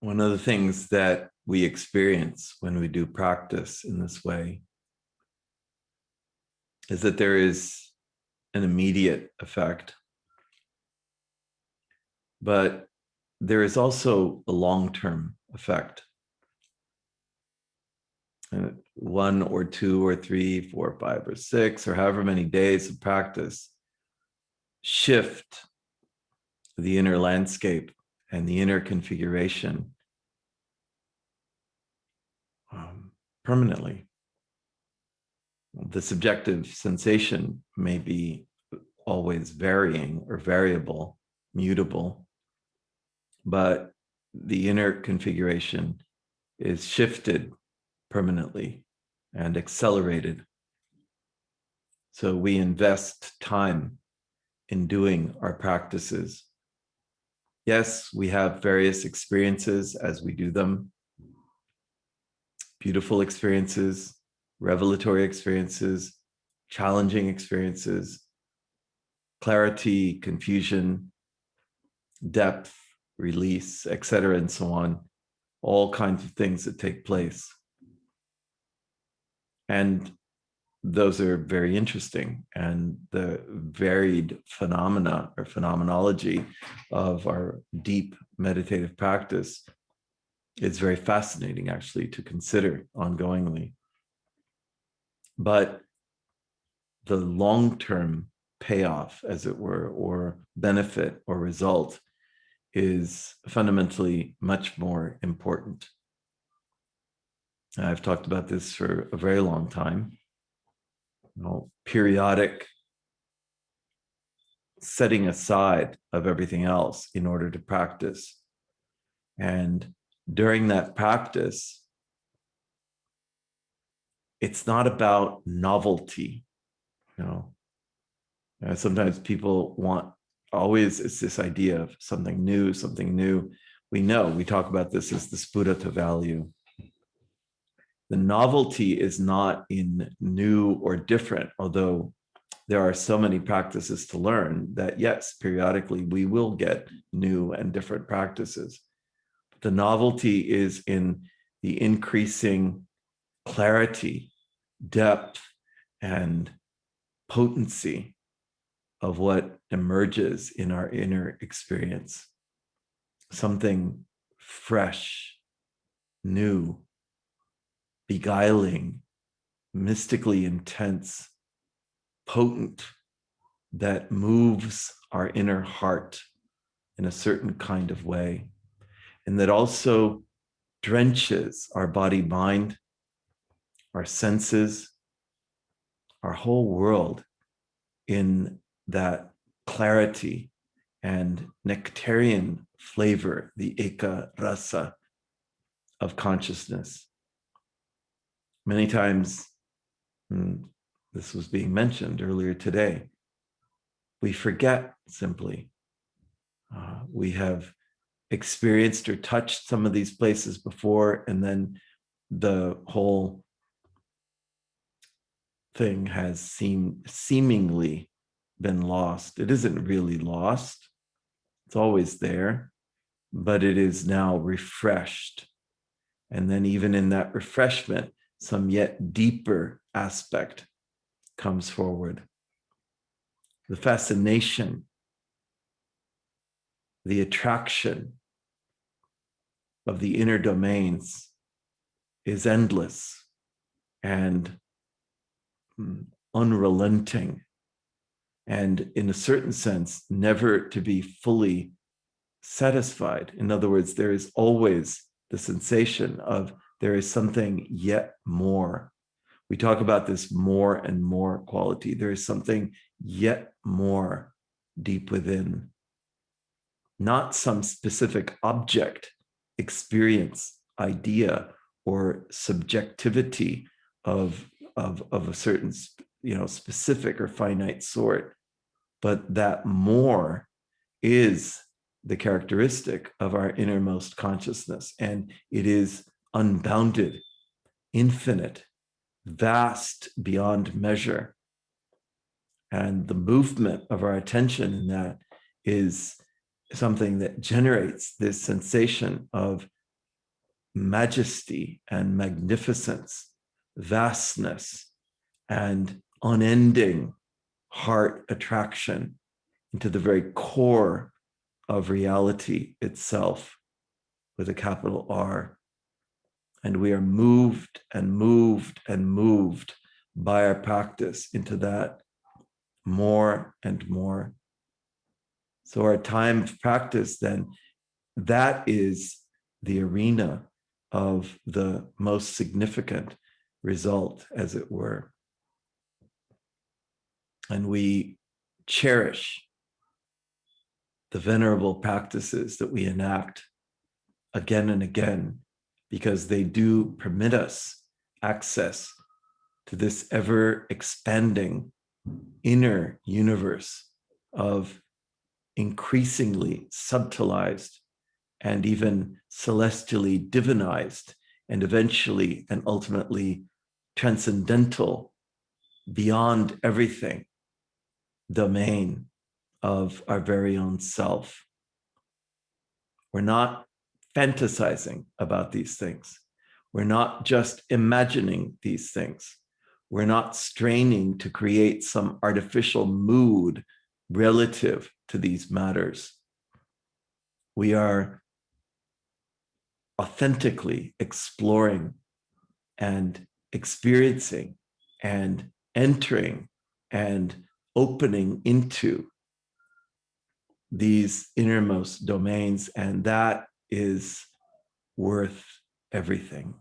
One of the things that we experience when we do practice in this way is that there is an immediate effect, but there is also a long-term effect. And 1 or 2 or 3, 4, 5, or 6, or however many days of practice shift the inner landscape and the inner configuration permanently. The subjective sensation may be always varying or variable, mutable, but the inner configuration is shifted permanently and accelerated. So we invest time in doing our practices. Yes, we have various experiences as we do them. Beautiful experiences, revelatory experiences, challenging experiences, clarity, confusion, depth, release, etc., and so on. All kinds of things that take place. And those are very interesting. And the varied phenomena or phenomenology of our deep meditative practice is very fascinating, actually, to consider ongoingly. But the long-term payoff, as it were, or benefit or result is fundamentally much more important. I've talked about this for a very long time. Periodic setting aside of everything else in order to practice. And during that practice, it's not about novelty. Sometimes people want, always it's this idea of something new, something new. We talk about this as the spudata value. The novelty is not in new or different, although there are so many practices to learn that, yes, periodically we will get new and different practices. The novelty is in the increasing clarity, depth, and potency of what emerges in our inner experience. Something fresh, new, beguiling, mystically intense, potent, that moves our inner heart in a certain kind of way, and that also drenches our body, mind, our senses, our whole world in that clarity and nectarian flavor, the eka rasa of consciousness. Many times, this was being mentioned earlier today, we forget simply. We have experienced or touched some of these places before, and then the whole thing has seemingly been lost. It isn't really lost. It's always there, but it is now refreshed. And then even in that refreshment, some yet deeper aspect comes forward. The fascination, the attraction of the inner domains is endless and unrelenting, and in a certain sense, never to be fully satisfied. In other words, there is always the sensation of there is something yet more. We talk about this more and more quality. There is something yet more deep within. Not some specific object, experience, idea, or subjectivity of a certain specific or finite sort, but that more is the characteristic of our innermost consciousness, and it is unbounded, infinite, vast beyond measure. And the movement of our attention in that is something that generates this sensation of majesty and magnificence, vastness, and unending heart attraction into the very core of reality itself with a capital R. And we are moved and moved and moved by our practice into that more and more. So our time of practice, then, that is the arena of the most significant result, as it were. And we cherish the venerable practices that we enact again and again, because they do permit us access to this ever expanding inner universe of increasingly subtilized and even celestially divinized, and eventually and ultimately transcendental, beyond everything, domain of our very own self. We're not fantasizing about these things. We're not just imagining these things. We're not straining to create some artificial mood relative to these matters. We are authentically exploring and experiencing and entering and opening into these innermost domains, and that is worth everything.